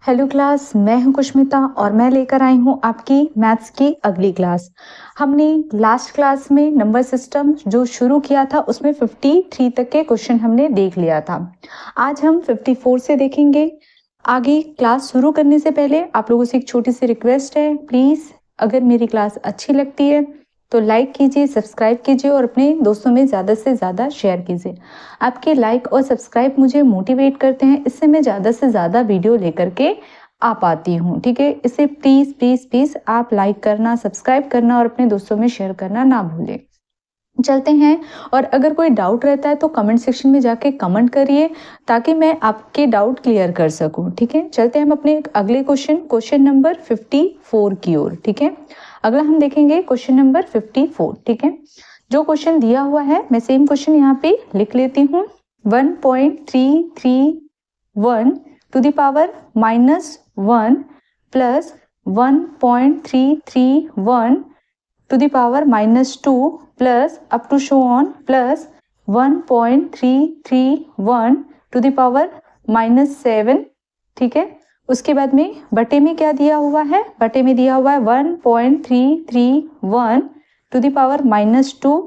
Hello class, मैं हूं कुष्मिता और मैं लेकर आई हूं आपकी मैथ्स की अगली क्लास। हमने लास्ट क्लास में नंबर सिस्टम जो शुरू किया था उसमें 53 तक के क्वेश्चन हमने देख लिया था। आज हम 54 से देखेंगे। आगे क्लास शुरू करने से पहले आप लोगों से एक छोटी सी रिक्वेस्ट है, प्लीज़ अगर मेरी क्लास अच्छी लगती है तो लाइक कीजिए, सब्सक्राइब कीजिए और अपने दोस्तों में ज़्यादा से ज़्यादा शेयर कीजिए। आपके लाइक और सब्सक्राइब मुझे मोटिवेट करते हैं, इससे मैं ज़्यादा से ज़्यादा वीडियो लेकर के आ पाती हूँ। ठीक है, इसे प्लीज़ प्लीज़ प्लीज़ आप लाइक करना, सब्सक्राइब करना और अपने दोस्तों में शेयर करना ना भूलें। चलते हैं, और अगर कोई डाउट रहता है तो कमेंट सेक्शन में जाके कमेंट करिए ताकि मैं आपके डाउट क्लियर कर सकूं। ठीक है, चलते हैं हम अपने अगले क्वेश्चन नंबर 54 की ओर। ठीक है, अगला हम देखेंगे क्वेश्चन नंबर 54। ठीक है, जो क्वेश्चन दिया हुआ है मैं सेम क्वेश्चन यहाँ पे लिख लेती हूँ। 1.331 to the power -1 plus 1.331 to the power -2 plus up to show on plus 1.331 to the power -7। ठीक है, उसके बाद में बटे में क्या दिया हुआ है? बटे में दिया हुआ है 1.331 to the power -2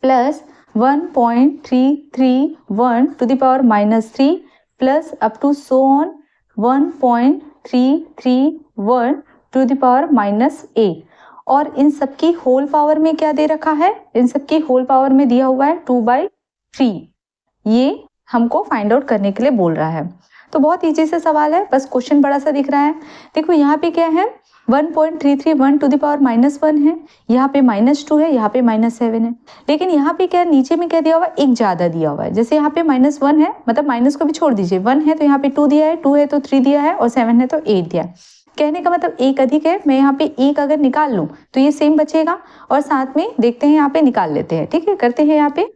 plus 1.331 to the power -3 plus up to so on 1.331 to the power -8। और इन सबकी होल पावर में क्या दे रखा है? इन सबकी होल पावर में दिया हुआ है 2/3। ये हमको फाइंड आउट करने के लिए बोल रहा है। तो बहुत इजी से सवाल है, बस क्वेश्चन बड़ा सा दिख रहा है। देखो यहाँ पे क्या है, 1.331 टू द पावर -1 है, यहाँ पे -2 है, यहाँ पे -7 है। लेकिन यहाँ पे क्या, नीचे में क्या दिया हुआ है? एक ज्यादा दिया हुआ है। जैसे यहाँ पे -1 है, मतलब माइनस को भी छोड़ दीजिए, 1 है तो यहाँ पे 2 दिया है, 2 है तो 3 दिया है और 7 है तो 8 दिया है। कहने का मतलब एक अधिक है, मैं यहाँ पे एक अगर निकाल लूं तो ये सेम बचेगा, और साथ में देखते हैं यहाँ पे निकाल लेते हैं। ठीक है, करते हैं, यहाँ पे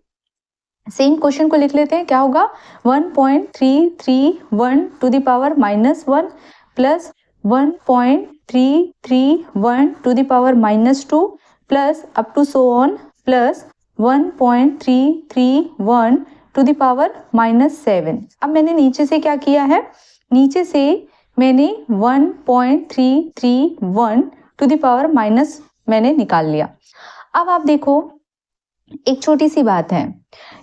सेम क्वेश्चन को लिख लेते हैं। क्या होगा? 1.331 to the power -1 plus 1.331 to the power -2 plus up to so on plus 1.331 to the power -7। अब मैंने नीचे से क्या किया है? नीचे से मैंने 1.331 टू द पावर माइनस मैंने निकाल लिया। अब आप देखो, एक छोटी सी बात है,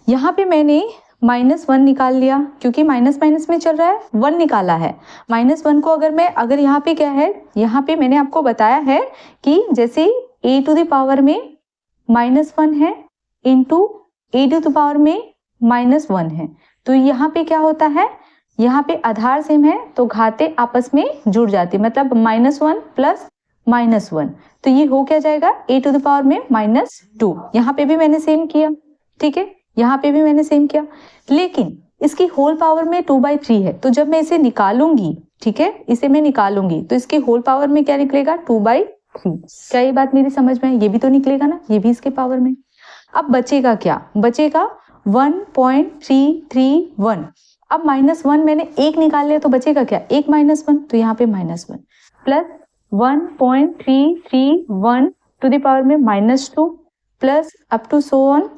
यहाँ पे मैंने -1 निकाल लिया क्योंकि माइनस माइनस में चल रहा है, 1 निकाला है। -1 को अगर यहाँ पे क्या है, यहाँ पे मैंने आपको बताया है कि जैसे a टू द पावर में -1 है into a to the power में -1 है, तो यहाँ पे क्या होता है, यहाँ पे आधार सेम है तो घातें आपस में जुड़ जाती है, मतलब -1 प्लस -1, तो ये हो क्या जाएगा? a टू द पावर में -2। यहाँ पे भी मैंने सेम किया। ठीक है, यहाँ पे भी मैंने सेम किया, लेकिन इसकी होल पावर में 2/3 है, तो जब मैं इसे निकालूंगी, ठीक है, इसे मैं निकालूंगी तो इसकी होल पावर में क्या निकलेगा? 2/3। क्या ये बात मेरी समझ में है? ये भी तो निकलेगा ना, ये भी इसके पावर में। अब बचेगा क्या? बचेगा 1.331। अब -1 मैंने एक निकाल लिया तो बचेगा क्या? एक -1, तो यहाँ पे -1 प्लस 1.331 टू द पावर में -2 plus up to so on.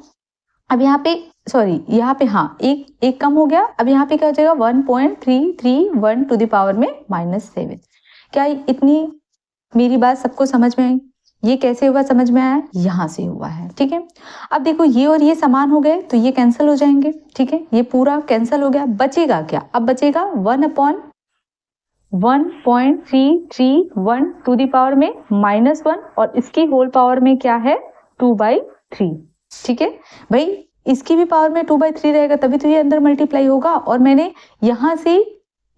अब यहाँ पे सॉरी, यहाँ पे हाँ एक कम हो गया। अब यहाँ पे क्या हो जाएगा? 1.331 टू द पावर में -7। क्या इतनी मेरी बात सबको समझ में आई? ये कैसे हुआ समझ में आया? यहाँ से हुआ है। ठीक है, अब देखो ये और ये समान हो गए तो ये कैंसिल हो जाएंगे। ठीक है, ये पूरा कैंसिल हो गया। बचेगा क्या? अब बचेगा 1/1.331 टू द पावर में -1 और इसकी होल पावर में क्या है? 2/3। ठीक है भाई, इसकी भी पावर में 2/3 रहेगा तभी तो ये अंदर मल्टीप्लाई होगा, और मैंने यहाँ से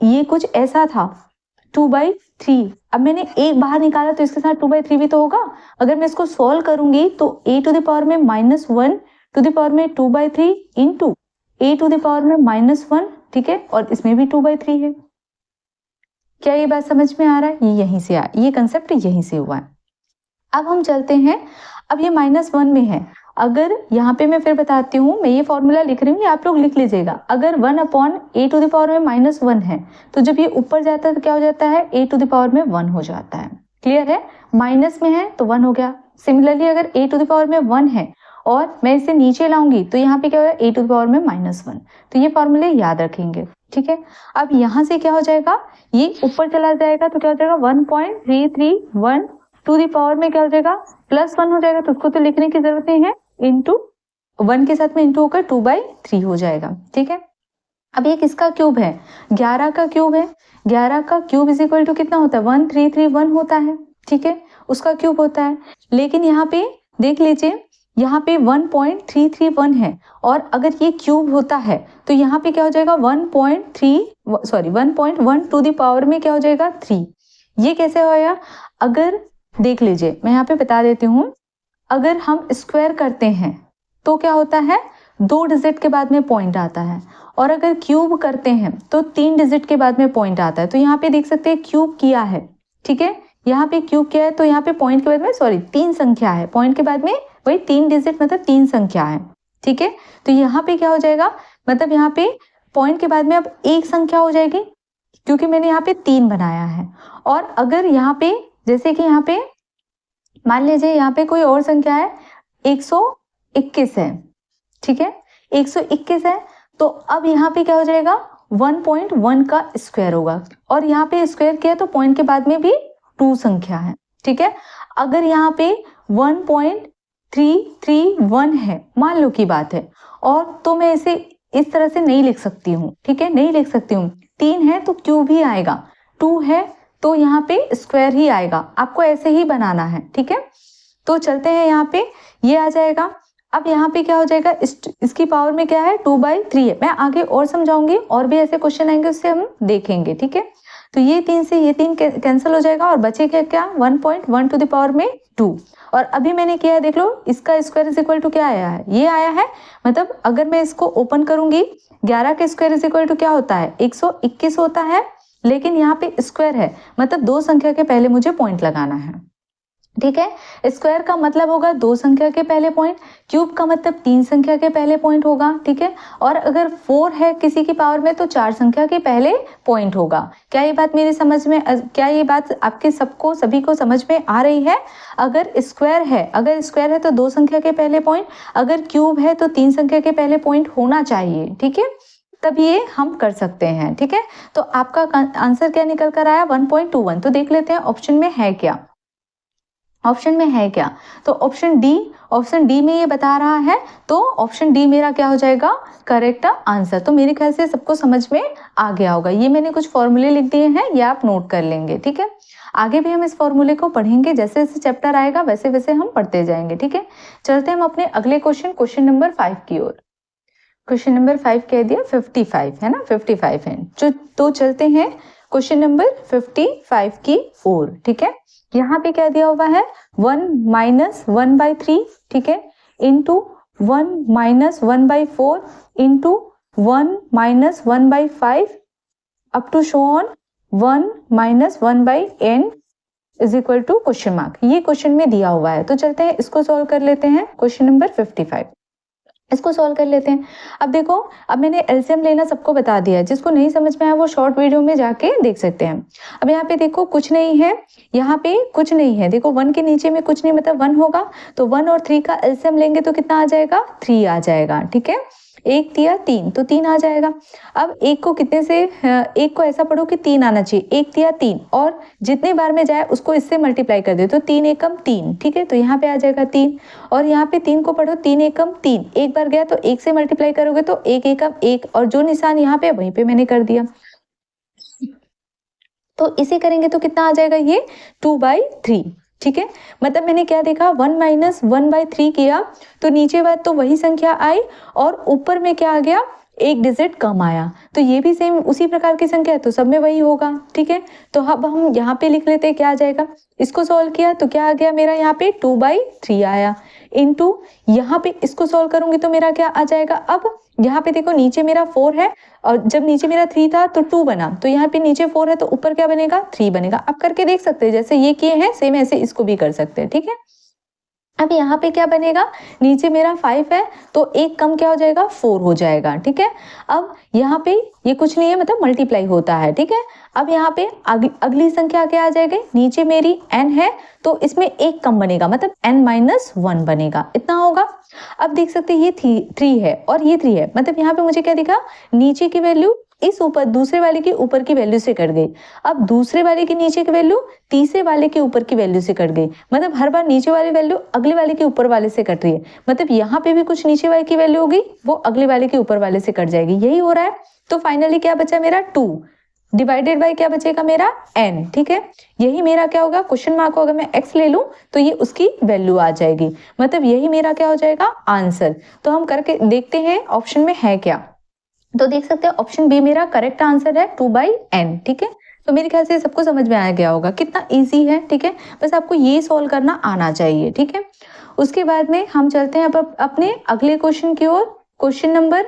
ये कुछ ऐसा था 2/3। अब मैंने एक बाहर निकाला तो इसके साथ 2/3 भी तो होगा। अगर मैं इसको सॉल्व करूंगी तो a टू द पावर में -1 टू द पावर में 2/3 into a to the power में -1। ठीक है, और इसमें भी 2/3 है। क्या ये बात समझ में आ रहा है? ये यहीं से आया, ये कंसेप्ट यहीं से हुआ है। अब हम चलते हैं, अब ये -1 में है। अगर यहाँ पे मैं फिर बताती हूँ, मैं ये फॉर्मूला लिख रही हूँ, ये आप लोग लिख लीजिएगा। अगर 1/a टू द पावर में -1 है तो जब ये ऊपर जाता है तो क्या हो जाता है? a टू द पावर में 1 हो जाता है। क्लियर है? माइनस में है तो 1 हो गया। सिमिलरली अगर a टू द पावर में 1 है और मैं इसे नीचे लाऊंगी तो यहाँ पे क्या होगा a टू द पावर में -1। तो ये फॉर्मूले याद रखेंगे, ठीक है। अब यहाँ से क्या हो जाएगा, ये ऊपर चला जाएगा तो क्या हो जाएगा 1.331 टू द पावर में क्या हो जाएगा +1 हो जाएगा, तो उसको तो लिखने की जरूरत नहीं है, इंटू 1 के साथ में इंटू होकर 2/3 हो जाएगा, ठीक है। अब ये किसका क्यूब है, 11 का क्यूब है। 11 का क्यूब इज इक्वल टू कितना होता है 1331 होता है, ठीक है, उसका क्यूब होता है। लेकिन यहाँ पे देख लीजिए, यहाँ पे 1.331 है और अगर ये क्यूब होता है तो यहाँ पे क्या हो जाएगा 1.1 टू द पावर में क्या हो जाएगा 3। ये कैसे होगा, अगर देख लीजिए मैं यहाँ पे बता देती हूँ, अगर हम स्क्वायर करते हैं तो क्या होता है 2 डिजिट के बाद में पॉइंट आता है, और अगर क्यूब करते हैं तो 3 डिजिट के बाद में पॉइंट आता है। तो यहाँ पे देख सकते हैं क्यूब किया है, ठीक है, यहाँ पे क्यूब किया है तो यहाँ पे पॉइंट के बाद में 3 संख्या है, पॉइंट के बाद में वही 3 डिजिट मतलब 3 संख्या है, ठीक है। तो यहाँ पे क्या हो जाएगा, मतलब यहाँ पे पॉइंट के बाद में अब एक संख्या हो जाएगी क्योंकि मैंने यहाँ पे 3 बनाया है। और अगर यहाँ पे जैसे कि यहाँ पे मान लीजिए यहाँ पे कोई और संख्या है 121 है, ठीक है, 121 है, तो अब यहाँ पे क्या हो जाएगा 1.1 का स्क्वायर होगा, और यहाँ पे स्क्वायर किया तो पॉइंट के बाद में भी 2 संख्या है, ठीक है। अगर यहाँ पे 1.331 है, मान लो की बात है, और तो मैं इसे इस तरह से नहीं लिख सकती हूँ, ठीक है, नहीं लिख सकती हूँ। 3 है तो क्यूब ही आएगा, 2 है तो यहाँ पे स्क्वायर ही आएगा, आपको ऐसे ही बनाना है, ठीक है। तो चलते हैं यहाँ पे, ये आ जाएगा। अब यहाँ पे क्या हो जाएगा, इसकी पावर में क्या है 2/3 है। मैं आगे और समझाऊंगी, और भी ऐसे क्वेश्चन आएंगे उससे हम देखेंगे, ठीक है। तो ये 3 से ये 3 कैंसिल हो जाएगा और बचेगा क्या 1.1 टू द पावर में 2। और अभी मैंने किया है, देख लो, इसका स्क्वायर इज इक्वल टू क्या आया है, ये आया है। मतलब अगर मैं इसको ओपन करूंगी 11 के स्क्वायर इज इक्वल टू क्या होता है 121 होता है, लेकिन यहाँ पे स्क्वायर है मतलब 2 संख्या के पहले मुझे पॉइंट लगाना है, ठीक है। स्क्वायर का मतलब होगा 2 संख्या के पहले पॉइंट, क्यूब का मतलब 3 संख्या के पहले पॉइंट होगा, ठीक है। और अगर 4 है किसी की पावर में तो 4 संख्या के पहले पॉइंट होगा। क्या ये बात मेरी समझ में, क्या ये बात आपके सबको सभी को समझ में आ रही है। अगर स्क्वायर है तो 2 संख्या के पहले पॉइंट, अगर क्यूब है तो 3 संख्या के पहले पॉइंट होना चाहिए, ठीक है, तब ये हम कर सकते हैं, ठीक है। तो आपका आंसर क्या निकल कर आया 1.21। तो देख लेते हैं ऑप्शन में है क्या, ऑप्शन में है क्या। तो ऑप्शन डी में ये बता रहा है, तो ऑप्शन डी मेरा क्या हो जाएगा करेक्ट आंसर। तो मेरे ख्याल से सबको समझ में आ गया होगा। ये मैंने कुछ फॉर्मूले लिख दिए हैं, ये आप नोट कर लेंगे, ठीक है। आगे भी हम इस फॉर्मूले को पढ़ेंगे, जैसे जैसे चैप्टर आएगा वैसे वैसे हम पढ़ते जाएंगे, ठीक है। चलते हैं हम अपने अगले क्वेश्चन नंबर 5 की ओर। क्वेश्चन नंबर 5 कह दिया 55 है ना, 55 है। तो चलते हैं क्वेश्चन नंबर 55 की ओर, ठीक है। यहाँ पे क्या दिया हुआ है 1 - 1/3, ठीक है, into 1 - 1/4 into 1 - 1/5 up to so on 1 - 1/n is equal to question mark. ये क्वेश्चन में दिया हुआ है। तो चलते हैं इसको सॉल्व कर लेते हैं। क्वेश्चन नंबर 55 इसको सॉल्व कर लेते हैं। अब देखो, अब मैंने एलसीएम लेना सबको बता दिया है, जिसको नहीं समझ में आया वो शॉर्ट वीडियो में जाके देख सकते हैं। अब यहाँ पे देखो कुछ नहीं है, यहाँ पे कुछ नहीं है, देखो 1 के नीचे में कुछ नहीं, मतलब 1 होगा, तो 1 और 3 का एलसीएम लेंगे तो कितना आ जाएगा 3 आ जाएगा, ठीक है। 1 तिया 3 तो 3 आ जाएगा। अब एक को कितने से, एक को ऐसा पढ़ो कि 3 आना चाहिए, 1 तिया 3, और जितने बार में जाए उसको इससे मल्टीप्लाई कर दे तो 3 एकम 3, ठीक है, तो यहाँ पे आ जाएगा 3। और यहाँ पे 3 को पढ़ो 3 एकम 3, एक बार गया तो 1 से मल्टीप्लाई करोगे तो 1 एकम 1, और जो निशान यहाँ पे वहीं पे मैंने कर दिया। तो इसे करेंगे तो कितना आ जाएगा ये 2/3, ठीक है। मतलब मैंने क्या देखा 1 - 1/3 किया तो नीचे बात तो वही संख्या आई, और ऊपर में क्या आ गया एक डिजिट कम आया, तो ये भी सेम उसी प्रकार की संख्या है तो सब में वही होगा, ठीक है। तो अब हम यहाँ पे लिख लेते हैं क्या आ जाएगा। इसको सॉल्व किया तो क्या आ गया मेरा यहाँ पे 2/3 आया, इंटू यहाँ पे इसको सॉल्व करूंगी तो मेरा क्या आ जाएगा। अब यहाँ पे देखो नीचे मेरा 4 है, और जब नीचे मेरा 3 था तो 2 बना, तो यहाँ पे नीचे 4 है तो ऊपर क्या बनेगा 3 बनेगा। अब करके देख सकते हैं, जैसे ये किए हैं सेम ऐसे इसको भी कर सकते हैं, ठीक है। अब यहाँ पे क्या बनेगा, नीचे मेरा 5 है तो एक कम क्या हो जाएगा, 4 हो जाएगा। ठीक है, अब यहाँ पे ये कुछ नहीं है, मतलब मल्टीप्लाई होता है। ठीक है, अब यहाँ पे अगली संख्या क्या आ जाएगी, नीचे मेरी n है तो इसमें एक कम बनेगा, मतलब n-1 बनेगा, इतना होगा। अब देख सकते हैं ये 3 है और ये 3 है, मतलब यहाँ पे मुझे क्या दिखा, नीचे की वैल्यू इस ऊपर दूसरे वाले की ऊपर की वैल्यू से कट गई। अब दूसरे वाले की नीचे की वैल्यू तीसरे वाले के ऊपर की वैल्यू से कट गई, मतलब हर बार नीचे वाली वैल्यू अगले वाले के ऊपर वाले से कट रही है, मतलब यहाँ पे भी कुछ नीचे वाले की वैल्यू होगी वो अगले वाले के ऊपर वाले से कट जाएगी, यही हो रहा है। तो फाइनली क्या बचा मेरा 2 डिवाइडेड बाय क्या बचेगा मेरा n। ठीक है, यही मेरा क्या होगा, क्वेश्चन मार्क को अगर मैं x ले लूं तो ये उसकी वैल्यू आ जाएगी, मतलब यही मेरा क्या हो जाएगा आंसर। तो हम करके देखते हैं ऑप्शन में है क्या। तो देख सकते हैं ऑप्शन बी मेरा करेक्ट आंसर है 2/n। ठीक है, तो मेरे ख्याल से सबको समझ में आ गया होगा कितना इजी है। ठीक है, बस आपको ये सॉल्व करना आना चाहिए। ठीक है, उसके बाद में हम चलते हैं अब अपने अगले क्वेश्चन की ओर। क्वेश्चन नंबर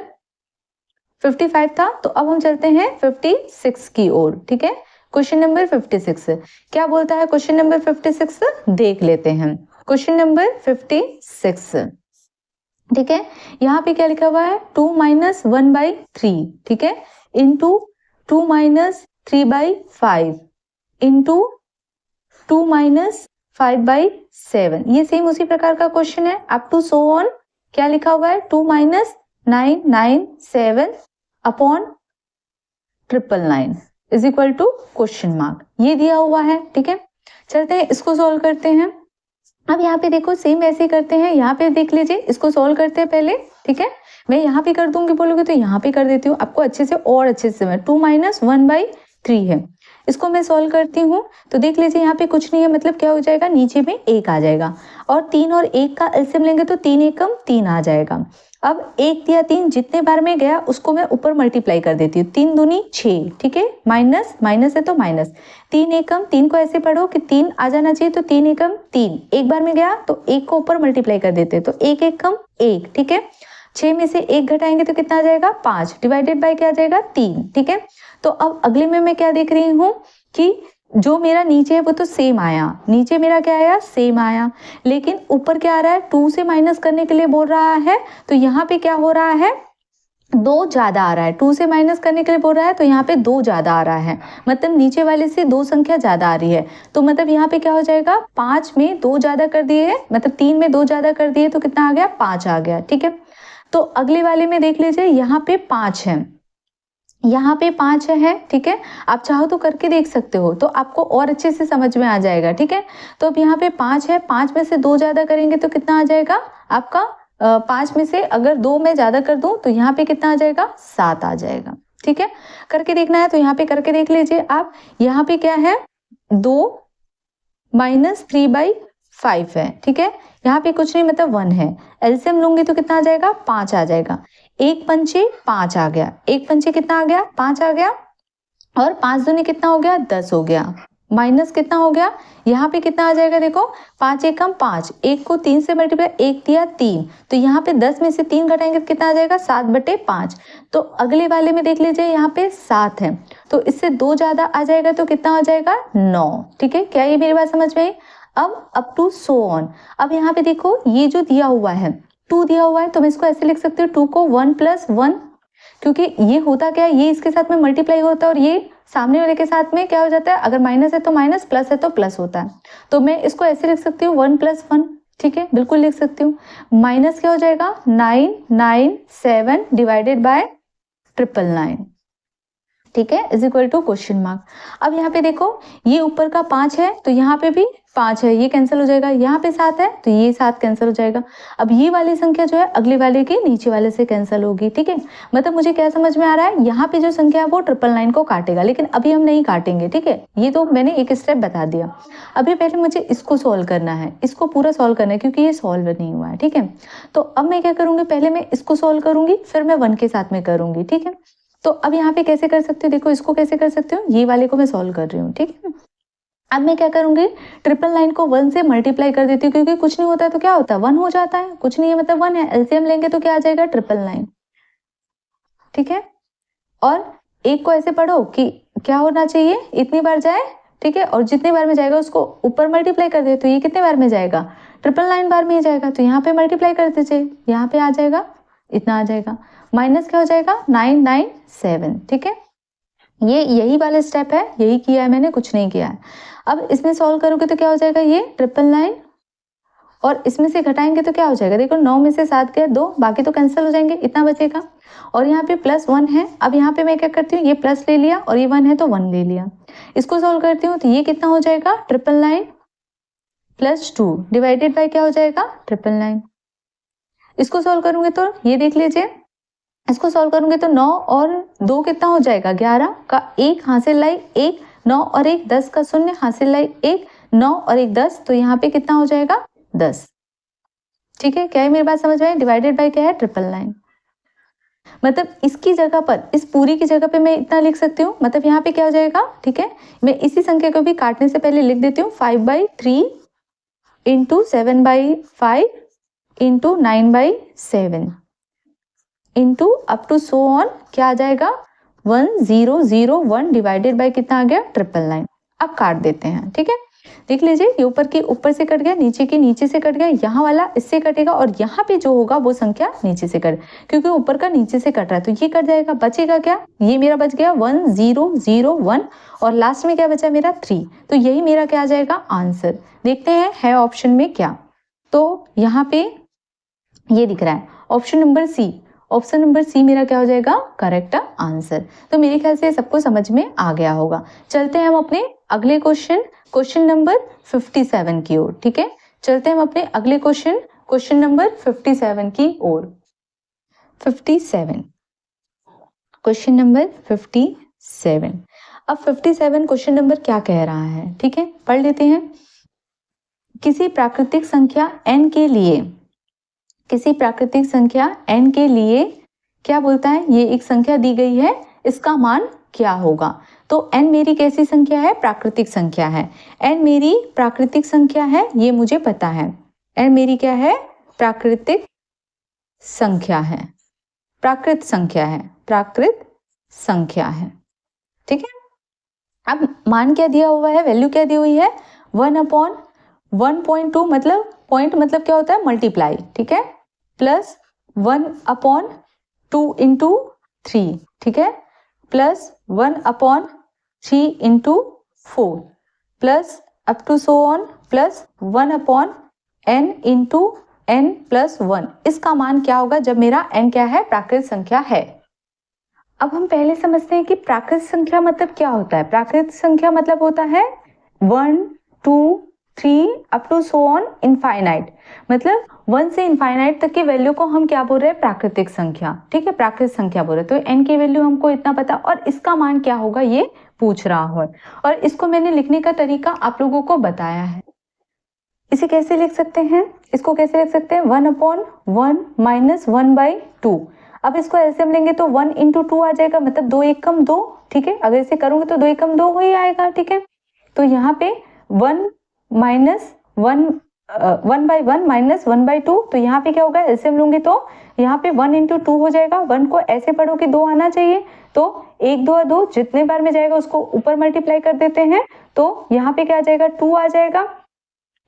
55 था, तो अब हम चलते हैं 56 की ओर। ठीक है, क्वेश्चन नंबर 56 क्या बोलता है, क्वेश्चन नंबर 56 देख लेते हैं। क्वेश्चन नंबर 56, ठीक है, यहाँ पे क्या लिखा हुआ है, 2 - 1/3। ठीक है, इंटू 2 - 3/5 इंटू 2 - 5/7। ये सेम उसी प्रकार का क्वेश्चन है, अप टू सो ऑन। क्या लिखा हुआ है, 2 - 997 upon 999 is equal to question mark, ये दिया हुआ है। ठीक है, चलते हैं इसको सॉल्व करते हैं। अब यहाँ पे देखो सेम ऐसे ही करते हैं, यहाँ पे देख लीजिए, इसको सॉल्व करते हैं पहले। ठीक है, मैं यहाँ पे कर दूंगी बोलोगे तो यहाँ पे कर देती हूँ, आपको अच्छे से और अच्छे से। मैं 2 - 1/3 है, इसको मैं सॉल्व करती हूँ तो देख लीजिए यहाँ पे कुछ नहीं है, मतलब क्या हो जाएगा, नीचे में 1 आ जाएगा और 3 और 1 का एलसीएम लेंगे तो 3 एकम 3 आ जाएगा। अब 1 या 3 जितने बार में गया उसको मैं ऊपर मल्टीप्लाई कर देती हूँ, 3 दूनी 6। ठीक है, माइनस माइनस है तो माइनस, 3 एकम 3 को ऐसे पढ़ो कि 3 आ जाना चाहिए, तो 3 एकम 3 एक बार में गया तो 1 को ऊपर मल्टीप्लाई कर देते, तो 1 एकम 1। ठीक है, 6 में से 1 घटाएंगे तो कितना आ जाएगा, 5 डिवाइडेड बाय क्या आ जाएगा, 3। ठीक है, तो अब अगले में मैं क्या देख रही हूँ कि जो मेरा नीचे है वो तो सेम आया, नीचे मेरा क्या आया, सेम आया, लेकिन ऊपर क्या आ रहा है, 2 से माइनस करने के लिए बोल रहा है, तो यहाँ पे क्या हो रहा है, 2 ज्यादा आ रहा है। 2 से माइनस करने के लिए बोल रहा है तो यहाँ पे 2 ज्यादा आ रहा है, मतलब नीचे वाले से 2 संख्या ज्यादा आ रही है, तो मतलब यहाँ पे क्या हो जाएगा, 5 में 2 ज्यादा कर दिए, मतलब 3 में 2 ज्यादा कर दिए तो कितना आ गया, 5 आ गया। ठीक है, तो अगले वाले में देख लीजिए, यहाँ पे 5 है, यहाँ पे 5 है। ठीक है, आप चाहो तो करके देख सकते हो, तो आपको और अच्छे से समझ में आ जाएगा। ठीक है, तो अब यहाँ पे 5 है, 5 में से 2 ज्यादा करेंगे तो कितना आ जाएगा आपका, 5 में से अगर 2 में ज्यादा कर दूं तो यहाँ पे कितना आ जाएगा, 7 आ जाएगा। ठीक है, करके देखना है तो यहाँ पे करके देख लीजिए आप। यहाँ पे क्या है, 2 - 3/5 है। ठीक है, यहाँ पे कुछ नहीं, मतलब 1 है, एलसीएम लूंगी तो कितना आ जाएगा, 5 आ जाएगा। 1 पंचे 5 आ गया, 1 पंचे कितना आ गया, 5 आ गया, और 5 दूनी कितना हो गया, 10 हो गया, माइनस कितना हो गया, यहाँ पे कितना आ जाएगा, देखो 5 एकम 5, 1 को 3 से मल्टीप्लाई, 1 दिया 3, तो यहाँ पे 10 में से 3 घटाएंगे तो कितना आ जाएगा, 7/5। तो अगले वाले में देख लीजिए, यहाँ पे 7 है तो इससे 2 ज्यादा आ जाएगा तो कितना आ जाएगा, 9। ठीक है, क्या ये मेरी बात समझ में आई। अब अप टू सो ऑन, अब यहाँ पे देखो ये जो दिया हुआ है 2 दिया हुआ है, तो मैं इसको ऐसे लिख सकती हूँ 2 को 1 + 1, क्योंकि ये होता क्या है, ये इसके साथ में मल्टीप्लाई होता है और ये सामने वाले के साथ में क्या हो जाता है, अगर माइनस है तो माइनस, प्लस है तो प्लस होता है, तो मैं इसको ऐसे लिख सकती हूँ 1 + 1। ठीक है, बिल्कुल लिख सकती हूँ, माइनस क्या हो जाएगा, 997 डिवाइडेड बाय 999। ठीक है, is equal to question mark. अब यहाँ पे देखो ये ऊपर का 5 है तो यहाँ पे भी 5 है, ये कैंसिल हो जाएगा, यहाँ पे 7 है तो ये 7 कैंसिल हो जाएगा। अब ये वाली संख्या जो है अगले वाले के नीचे वाले से कैंसिल होगी। ठीक है, मतलब मुझे क्या समझ में आ रहा है, यहाँ पे जो संख्या है वो 999 को काटेगा, लेकिन अभी हम नहीं काटेंगे। ठीक है, ये तो मैंने एक स्टेप बता दिया, अभी पहले मुझे इसको सॉल्व करना है, इसको पूरा सॉल्व करना है क्योंकि ये सॉल्व नहीं हुआ है। ठीक है, तो अब मैं क्या करूंगी, पहले मैं इसको सॉल्व करूंगी फिर मैं 1 के साथ में करूंगी। ठीक है, तो अब यहाँ पे कैसे कर सकते हो, देखो इसको कैसे कर सकते हो, ये वाले को मैं सॉल्व कर रही हूँ। ठीक है, अब मैं क्या करूंगी, 999 को 1 से मल्टीप्लाई कर देती हूँ, क्योंकि कुछ नहीं होता है तो क्या होता है, 1 हो जाता है, कुछ नहीं है मतलब 1 है, एलसीएम लेंगे तो क्या आ जाएगा, 999। ठीक है, और एक को ऐसे पढ़ो कि क्या होना चाहिए, इतनी बार जाए। ठीक है, और जितने बार में जाएगा उसको ऊपर मल्टीप्लाई कर दे, तो ये कितने बार में जाएगा, ट्रिपल लाइन बार में ही जाएगा, तो यहाँ पे मल्टीप्लाई कर दीजिए, यहाँ पे आ जाएगा, इतना आ जाएगा, माइनस क्या हो जाएगा 997, ठीक है। ये यही वाला स्टेप है, यही किया है मैंने, कुछ नहीं किया है। अब इसमें सॉल्व करोगे तो क्या हो जाएगा, ये ट्रिपल लाइन, और इसमें से घटाएंगे तो क्या हो जाएगा, देखो 9 में से 7 गए 2, बाकी तो कैंसिल हो जाएंगे, इतना बचेगा। और यहाँ पे +1 है, अब यहाँ पे मैं क्या करती हूँ, ये प्लस ले लिया और ये 1 है तो 1 ले लिया। इसको सॉल्व करती हूँ तो ये कितना हो जाएगा, ट्रिपल लाइन +2 डिवाइडेड बाय क्या हो जाएगा, ट्रिपल लाइन। इसको सॉल्व करूंगे तो ये देख लीजिए, इसको सॉल्व करूंगे तो 9 और 2 कितना हो जाएगा, 11 का 1 हासिल लाई 1, 9 और 1 10 का 0 हासिल लाई 1, 9 और 1 10, तो यहाँ पे कितना हो जाएगा 10, ठीक है। क्या है मेरी बात समझ में आई, डिवाइडेड बाय क्या है, ट्रिपल लाइन। मतलब इसकी जगह पर, इस पूरी की जगह पे मैं इतना लिख सकती हूँ, मतलब यहाँ पे क्या हो जाएगा, ठीक है। मैं इसी संख्या को भी काटने से पहले लिख देती हूँ, 5/3 into 7/5 into 9/7 into up to so on, क्या आ जाएगा 1001 डिवाइडेड बाय कितना आ गया, ट्रिपल लाइन। अब काट देते हैं, ठीक है। देख लीजिए, ये ऊपर की ऊपर से कट गया, नीचे की नीचे से कट गया, यहाँ वाला इससे कटेगा और यहाँ पे जो होगा वो संख्या नीचे से कट, क्योंकि ऊपर का नीचे से कट रहा है तो ये कट जाएगा, बचेगा क्या, ये मेरा बच गया 1001 और लास्ट में क्या बचा मेरा 3, तो यही मेरा क्या आ जाएगा आंसर। देखते हैं है ऑप्शन में क्या, तो यहाँ पे ये दिख रहा है option number C, option number C मेरा क्या हो जाएगा करेक्ट आंसर। तो मेरे ख्याल से सबको समझ में आ गया होगा। चलते हैं हम अपने अगले क्वेश्चन, क्वेश्चन नंबर 57 की ओर, ठीक है। चलते हैं हम अपने अगले क्वेश्चन, क्वेश्चन नंबर 57 की ओर। 57, क्वेश्चन नंबर 57। अब 57 क्वेश्चन नंबर क्या कह रहा है, ठीक है, पढ़ लेते हैं। किसी प्राकृतिक संख्या n के लिए, किसी प्राकृतिक संख्या n के लिए क्या बोलता है, ये एक संख्या दी गई है, इसका मान क्या होगा। तो n मेरी कैसी संख्या है, प्राकृतिक संख्या है, n मेरी प्राकृतिक संख्या है, ये मुझे पता है, n मेरी क्या है, प्राकृतिक संख्या है, प्राकृत संख्या है, प्राकृत संख्या है, ठीक है। अब मान क्या दिया हुआ है, वैल्यू क्या दी हुई है, 1/1.2, मतलब पॉइंट मतलब क्या होता है, मल्टीप्लाई, ठीक है, प्लस 1/2 इंटू 3, ठीक है, plus 1/3 into 4 plus up to so on plus 1/n into n plus 1। इसका मान क्या होगा जब मेरा n क्या है, प्राकृत संख्या है। अब हम पहले समझते हैं कि प्राकृत संख्या मतलब क्या होता है। प्राकृत संख्या मतलब होता है 1 2 3 up to so on infinite, मतलब 1 से इनफाइनाइट तक की वैल्यू को हम क्या बोल रहे हैं, प्राकृतिक संख्या, ठीक है, प्राकृत संख्या बोल रहे हैं। तो n की वैल्यू हमको इतना पता और इसका मान क्या होगा ये पूछ रहा है, और इसको मैंने लिखने का तरीका आप लोगों को बताया है। इसे कैसे लिख सकते हैं, इसको कैसे लिख सकते हैं, 1/1 माइनस 1/2। अब इसको एलसीएम लेंगे तो 1 इंटू 2 आ जाएगा, मतलब 2 1 कम 2, ठीक है। अगर इसे करूंगे तो 2 1 कम 2 ही आएगा, ठीक है। तो यहाँ पे 1 माइनस 1/1 माइनस 1/2, तो यहाँ पे क्या होगा, एलसीएम लूंगी तो यहाँ पे 1 इंटू 2 हो जाएगा। 1 को ऐसे पढ़ो कि 2 आना चाहिए, तो 1 2 2, जितने बार में जाएगा उसको ऊपर मल्टीप्लाई कर देते हैं, तो यहाँ पे क्या आ जाएगा, 2 आ जाएगा,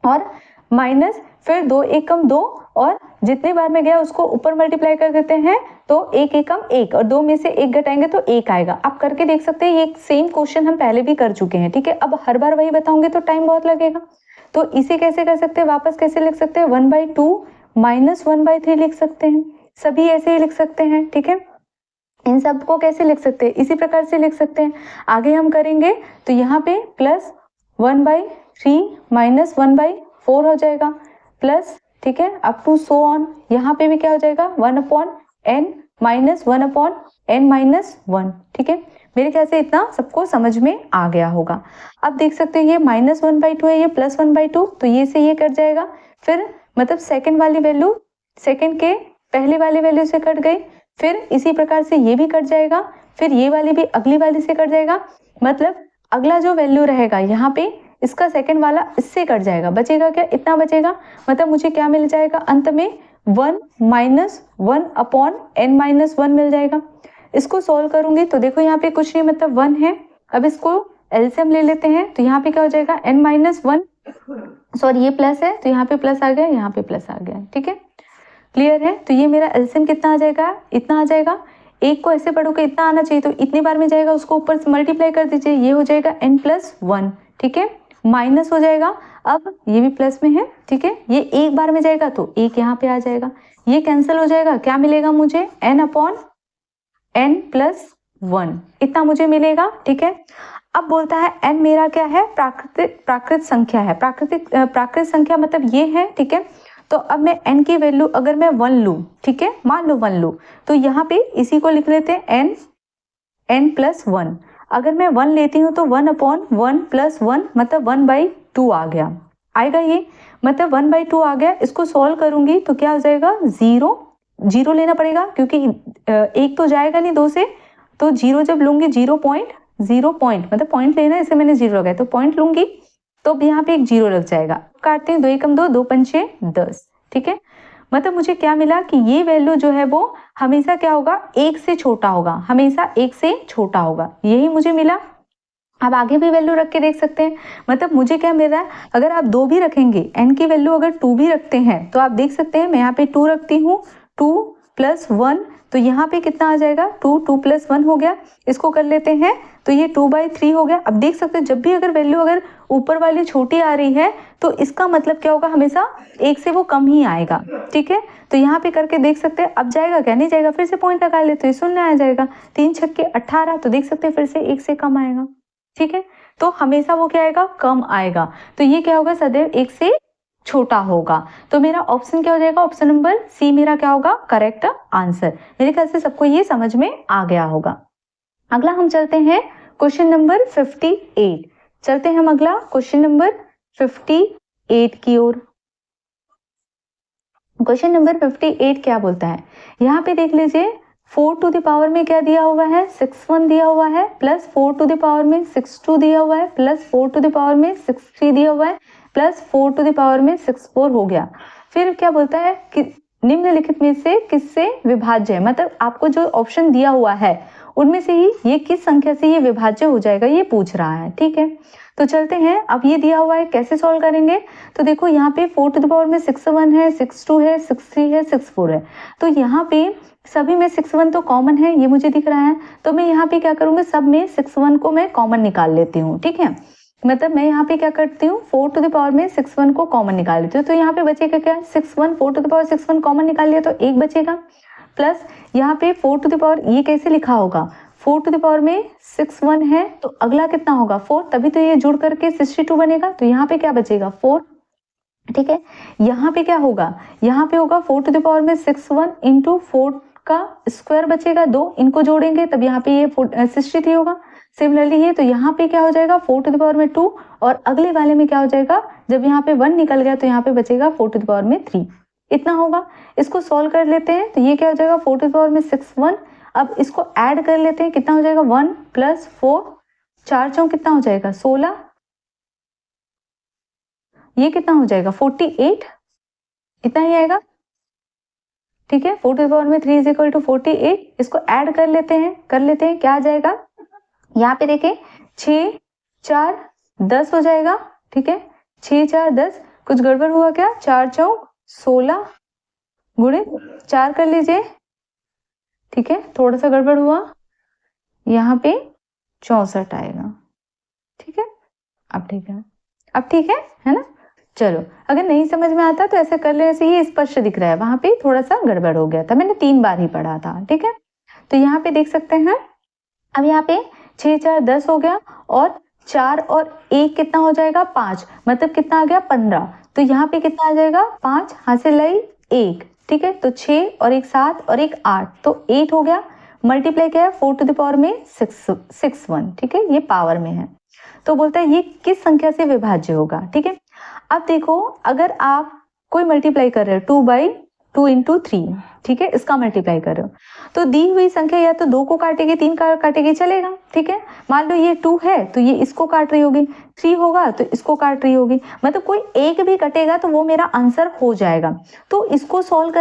और माइनस फिर 2 1 कम 2, और जितने बार में गया उसको ऊपर मल्टीप्लाई कर देते हैं, तो 1 1 कम 1, और 2 में से 1 घटाएंगे तो 1 आएगा। आप करके देख सकते हैं, ये सेम क्वेश्चन हम पहले भी कर चुके हैं, ठीक है। अब हर बार वही बताऊंगे तो टाइम बहुत लगेगा, तो इसे कैसे कर सकते हैं, वापस कैसे लिख सकते हैं, 1/2 माइनस 1/3 लिख सकते हैं, सभी ऐसे ही लिख सकते हैं, ठीक है। इन सब को कैसे लिख सकते हैं, इसी प्रकार से लिख सकते हैं। आगे हम करेंगे तो यहाँ पे प्लस 1/3 माइनस 1/4 हो जाएगा, प्लस, ठीक है, अप टू सो ऑन, यहाँ पे भी क्या हो जाएगा, 1/n माइनस 1/n माइनस 1, ठीक है। मेरे ख्याल से इतना सबको समझ में आ गया होगा। अब देख सकते हैं ये माइनस 1/2 है, ये प्लस 1/2, तो ये से ये कट जाएगा, फिर मतलब सेकंड वाली वैल्यू सेकंड के पहले वाली वैल्यू से कट गई, फिर इसी प्रकार से ये भी कट जाएगा, फिर ये वाली भी अगली वाली से कट जाएगा, मतलब अगला जो वैल्यू रहेगा यहाँ पे इसका सेकंड वाला इससे कट जाएगा, बचेगा क्या, इतना बचेगा, मतलब मुझे क्या मिल जाएगा अंत में 1 माइनस 1/n माइनस 1 मिल जाएगा। इसको सोल्व करूंगी तो देखो यहाँ पे कुछ नहीं, मतलब 1 है। अब इसको एलसीएम ले लेते हैं तो यहाँ पे क्या हो जाएगा, n माइनस 1 सॉरी ये प्लस है तो यहाँ पे प्लस आ गया, यहाँ पे प्लस आ गया, ठीक है, क्लियर है। तो ये मेरा एलसीएम कितना आ जाएगा, इतना आ जाएगा। एक को ऐसे पढ़ोगे इतना आना चाहिए, तो इतनी बार में जाएगा, उसको ऊपर से मल्टीप्लाई कर दीजिए, ये हो जाएगा n+1, ठीक है, माइनस हो जाएगा, अब ये भी प्लस में है, ठीक है, ये एक बार में जाएगा तो एक यहाँ पे आ जाएगा, ये कैंसिल हो जाएगा, क्या मिलेगा मुझे, n/n+1 इतना मुझे मिलेगा, ठीक है। अब बोलता है n मेरा क्या है, प्राकृत संख्या है, प्राकृत संख्या मतलब ये है, ठीक है। तो अब मैं n की वैल्यू अगर मैं 1 लूँ, ठीक है, मान लो 1 लूँ, तो यहाँ पे इसी को लिख लेते हैं n+1। अगर मैं 1 लेती हूँ तो 1/1+1 मतलब 1/2 आ गया, आएगा ये, मतलब 1/2 आ गया। इसको सॉल्व करूंगी तो क्या हो जाएगा, 0 लेना पड़ेगा क्योंकि एक तो जाएगा नहीं 2 से, तो 0 जब लूंगी 0 पॉइंट मतलब पॉइंट लेना, इसे मैंने 0 लगाया तो पॉइंट लूंगी, तो यहाँ पे एक 0 लग जाएगा। काटते हैं, 2 एकम 2, 2 पंचे 10, ठीक है। मतलब मुझे क्या मिला कि ये वैल्यू जो है वो हमेशा क्या होगा, 1 से छोटा होगा, हमेशा 1 से छोटा होगा, यही मुझे मिला। आप आगे भी वैल्यू रख के देख सकते हैं, मतलब मुझे क्या मिल रहा है, अगर आप 2 भी रखेंगे, n की वैल्यू अगर 2 भी रखते हैं तो आप देख सकते हैं, मैं यहाँ पे 2 रखती हूँ, 2+1, तो यहाँ पे कितना आ जाएगा, 2+1 हो गया, इसको कर लेते हैं, तो ये 2/3 हो गया। अब देख सकते हैं जब भी अगर वैल्यू अगर ऊपर वाली छोटी आ रही है तो इसका मतलब क्या होगा, हमेशा 1 से वो कम ही आएगा, ठीक है। तो यहाँ पे करके देख सकते हैं, अब जाएगा क्या, नहीं जाएगा, फिर से पॉइंट लगा लेते हैं, 0 आ जाएगा, 3 छक्के 18, तो देख सकते हैं फिर से 1 से कम आएगा, ठीक है। तो हमेशा वो क्या आएगा, कम आएगा, तो ये क्या होगा, सदैव 1 से छोटा होगा। तो मेरा ऑप्शन क्या हो जाएगा, ऑप्शन नंबर सी मेरा क्या होगा, करेक्ट आंसर। मेरे ख्याल से सबको ये समझ में आ गया होगा। अगला हम चलते हैं क्वेश्चन नंबर 58, चलते हैं हम अगला क्वेश्चन नंबर 58 की ओर। क्वेश्चन नंबर 58 क्या बोलता है, यहाँ पे देख लीजिए, 4 टू द पावर में क्या दिया हुआ है, 6 1 दिया हुआ है, प्लस 4 टू द पावर में 6 2 दिया हुआ है, प्लस 4 टू द पावर में 6 3 दिया हुआ है, प्लस 4 टू द पावर में 6 4 हो गया। फिर क्या बोलता है कि निम्नलिखित में से किससे विभाज्य है, मतलब आपको जो ऑप्शन दिया हुआ है उनमें से ही ये किस संख्या से ये विभाज्य हो जाएगा, ये पूछ रहा है, ठीक है। तो चलते हैं, अब ये दिया हुआ है, कैसे सॉल्व करेंगे, तो देखो यहाँ पे 4 टू द पावर में 6 1 है, 6 2 है, 6 3 है, 6 4 है, तो यहाँ पे सभी में 6 1 तो कॉमन है, ये मुझे दिख रहा है, तो मैं यहाँ पे क्या करूंगी, सब में 6 1 को मैं कॉमन निकाल लेती हूँ, ठीक है। मतलब मैं यहाँ पे क्या करती हूँ, 4 टू द पावर में 6 1 को कॉमन निकाल लेती हूँ, तो यहाँ पे बचेगा क्या, 6 1, 4 टू द पावर 6 1 कॉमन निकाल लिया तो 1 बचेगा, प्लस यहाँ पे 4 टू द पावर, ये कैसे लिखा होगा, 4 टू द पावर में 6 1 है तो अगला कितना होगा 4, तभी तो ये जुड़ करके 62 बनेगा, तो यहाँ पे क्या बचेगा 4, ठीक है। यहाँ पे क्या होगा, यहाँ पे होगा 4 टू द पावर में 6 1 इंटू 4 का स्क्वायर बचेगा 2, इनको जोड़ेंगे तब यहाँ पे ये 63 होगा। सिमिलरली ये, तो यहाँ पे क्या हो जाएगा 4 टू द पावर में 2, और अगले वाले में क्या हो जाएगा, जब यहाँ पे 1 निकल गया तो यहाँ पे बचेगा 4 टू द पावर में 3, इतना होगा। इसको सॉल्व कर लेते हैं, तो ये क्या हो जाएगा 4 टू द पावर में 6 1, अब इसको ऐड कर लेते हैं, कितना हो जाएगा 1 + 4, 4 चौक कितना हो जाएगा 16, ये कितना हो जाएगा 48, इतना ही आएगा, ठीक है। 4 टू द पावर में 3 = 48, इसको ऐड कर लेते हैं, क्या आ जाएगा, यहाँ पे देखें 6 4 10 हो जाएगा, ठीक है, 6 4 10, कुछ गड़बड़ हुआ क्या, 4 चौक 16 गुणे 4 कर लीजिए, ठीक है, थोड़ा सा गड़बड़ हुआ, यहाँ पे 64 आएगा, ठीक है। अब ठीक है ना। चलो, अगर नहीं समझ में आता तो ऐसे कर लेने से ही स्पष्ट दिख रहा है, वहां पे थोड़ा सा गड़बड़ हो गया था, मैंने 3 बार ही पढ़ा था, ठीक है। तो यहाँ पे देख सकते हैं, अब यहाँ पे 6 4 10 हो गया, और 4 और 1 कितना हो जाएगा 5, मतलब कितना आ गया 15, तो यहाँ पे कितना आ जाएगा 5, हासिल लाई 1, ठीक है। तो 6 और 1 7 और 1 8, तो 8 हो गया, मल्टीप्लाई क्या है 4 टू द पावर में 6 1, ठीक है, ये पावर में है, तो बोलता है ये किस संख्या से विभाज्य होगा, ठीक है। अब देखो, अगर आप कोई मल्टीप्लाई कर रहे हो 2/2 × 3, ठीक है, इसका मल्टीप्लाई कर रहे हो। तो दी हुई संख्या या तो 2 को काटेगी, 3 का काटेगी, चलेगा, ठीक है। मान लो ये 2 है तो ये इसको काट रही होगी, 3 होगा तो इसको काट रही होगी, मतलब कोई एक भी कटेगा तो वो मेरा आंसर हो जाएगा। तो इसको सॉल्व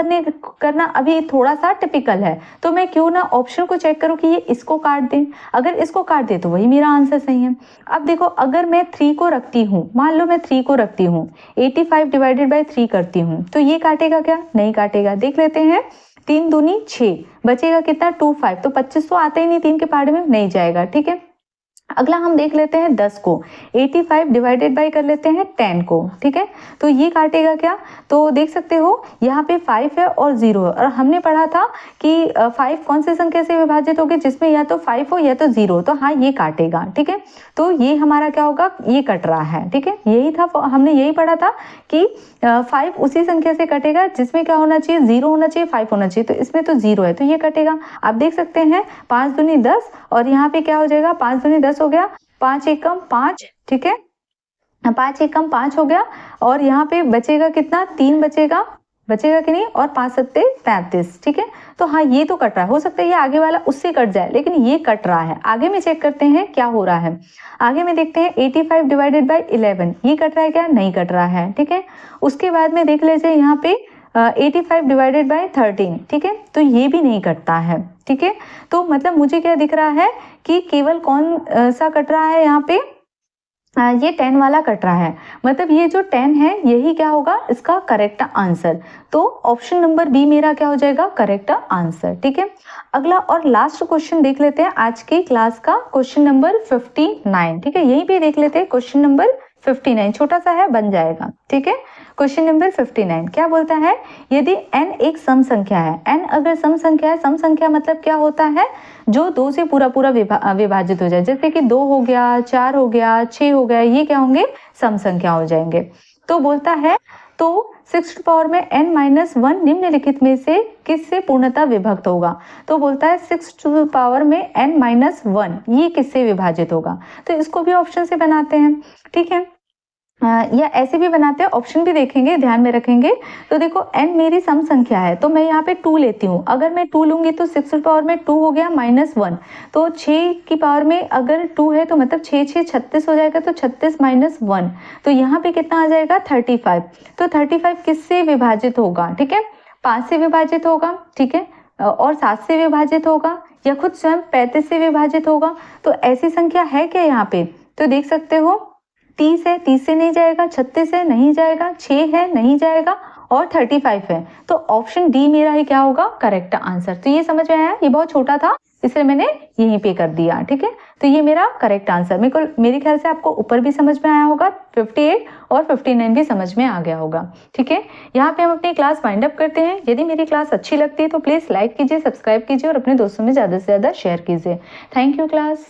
करना अभी थोड़ा सा टिपिकल है, तो मैं क्यों ना ऑप्शन को चेक करूं कि ये इसको काट दें। अगर इसको काट दे तो वही मेरा आंसर सही है। अब देखो, अगर मैं 3 को रखती हूँ, मान लो मैं 3 को रखती हूँ, 85 डिवाइडेड बाई 3 करती हूँ, तो ये काटेगा क्या? नहीं काटेगा। देख लेते हैं, 3 दूनी 6, बचेगा कितना? 2 5, तो 25 तो आता ही नहीं, 3 के पहाड़ में नहीं जाएगा, ठीक है। अगला हम देख लेते हैं 10 को, 85 डिवाइडेड बाई कर लेते हैं 10 को, ठीक है। तो ये काटेगा क्या? तो देख सकते हो यहाँ पे 5 है और 0 है, और हमने पढ़ा था कि 5 कौन सी संख्या से विभाजित होगी? जिसमें या तो 5 हो या तो 0, तो हाँ ये काटेगा, ठीक है। तो ये हमारा क्या होगा? ये कट रहा है, ठीक है। यही था, हमने यही पढ़ा था कि 5 उसी संख्या से कटेगा जिसमें क्या होना चाहिए? 0 होना चाहिए, 5 होना चाहिए, तो इसमें तो 0 है तो ये कटेगा। आप देख सकते हैं 5 दूनी 10, और यहाँ पे क्या हो जाएगा? 5 दूनी 10 हो गया, 5 एकम 5, ठीक है, 5 एकम 5 हो गया, और यहाँ पे बचेगा कितना? 3 बचेगा, बचेगा कि नहीं? और 5 सत्ते 35, ठीक है। तो हाँ ये तो कट रहा है, हो सकता है ये आगे वाला उससे कट जाए, लेकिन ये कट रहा है। आगे में चेक करते हैं क्या हो रहा है। आगे में देखते हैं 85 डिवाइडेड बाई 11, ये कट रहा है क्या? नहीं कट रहा है, ठीक है। उसके बाद में देख लीजिए यहाँ पे 85 डिवाइडेड बाई 13, ठीक है, तो ये भी नहीं कटता है, ठीक है। तो मतलब मुझे क्या दिख रहा है कि केवल कौन सा कट रहा है यहाँ पे? ये 10 वाला कट रहा है, मतलब ये जो 10 है यही क्या होगा? इसका करेक्ट आंसर। तो ऑप्शन नंबर बी मेरा क्या हो जाएगा? करेक्ट आंसर, ठीक है। अगला और लास्ट क्वेश्चन देख लेते हैं आज की क्लास का, क्वेश्चन नंबर 59, ठीक है। यहीं पे देख लेते हैं क्वेश्चन नंबर 59, छोटा सा है, बन जाएगा, ठीक है। क्वेश्चन नंबर 59 क्या बोलता है? यदि n एक सम संख्या है, n अगर सम संख्या है, सम संख्या मतलब क्या होता है? जो 2 से पूरा पूरा विभाजित हो जाए, जैसे कि 2 हो गया, 4 हो गया, 6 हो गया, ये क्या होंगे? सम संख्या हो जाएंगे। तो बोलता है तो 6 पावर में n-1 निम्नलिखित में से किससे पूर्णतः विभक्त होगा? तो बोलता है 6 पावर में n-1 ये किससे विभाजित होगा? तो इसको भी ऑप्शन से बनाते हैं, ठीक है, या ऐसे भी बनाते हैं, ऑप्शन भी देखेंगे, ध्यान में रखेंगे। तो देखो n मेरी सम संख्या है, तो मैं यहाँ पे 2 लेती हूँ। अगर मैं 2 लूंगी तो 6 पावर में 2 हो गया -1, तो 6 की पावर में अगर 2 है तो मतलब 6 6 36 हो जाएगा, तो 36 -1, तो यहाँ पे कितना आ जाएगा? 35। तो 35 किससे विभाजित होगा? ठीक है, 5 से विभाजित होगा, ठीक है, और 7 से विभाजित होगा, या खुद स्वयं 35 से विभाजित होगा। तो ऐसी संख्या है क्या यहाँ पे? तो देख सकते हो 30 है, 30 से नहीं जाएगा, 36 है नहीं जाएगा, 6 है नहीं जाएगा, और 35 है। तो ऑप्शन डी मेरा ही क्या होगा? Correct answer. तो ये समझ में आया? ये बहुत छोटा था इसलिए मैंने यहीं पे कर दिया, ठीक है। तो ये मेरा करेक्ट आंसर, मेरे ख्याल से आपको ऊपर भी समझ में आया होगा, 58 और 59 भी समझ में आ गया होगा, ठीक है। यहाँ पे हम अपनी क्लास वाइंड अप करते हैं। यदि मेरी क्लास अच्छी लगती है तो प्लीज लाइक कीजिए, सब्सक्राइब कीजिए और अपने दोस्तों में ज्यादा से ज्यादा शेयर कीजिए। Thank you class.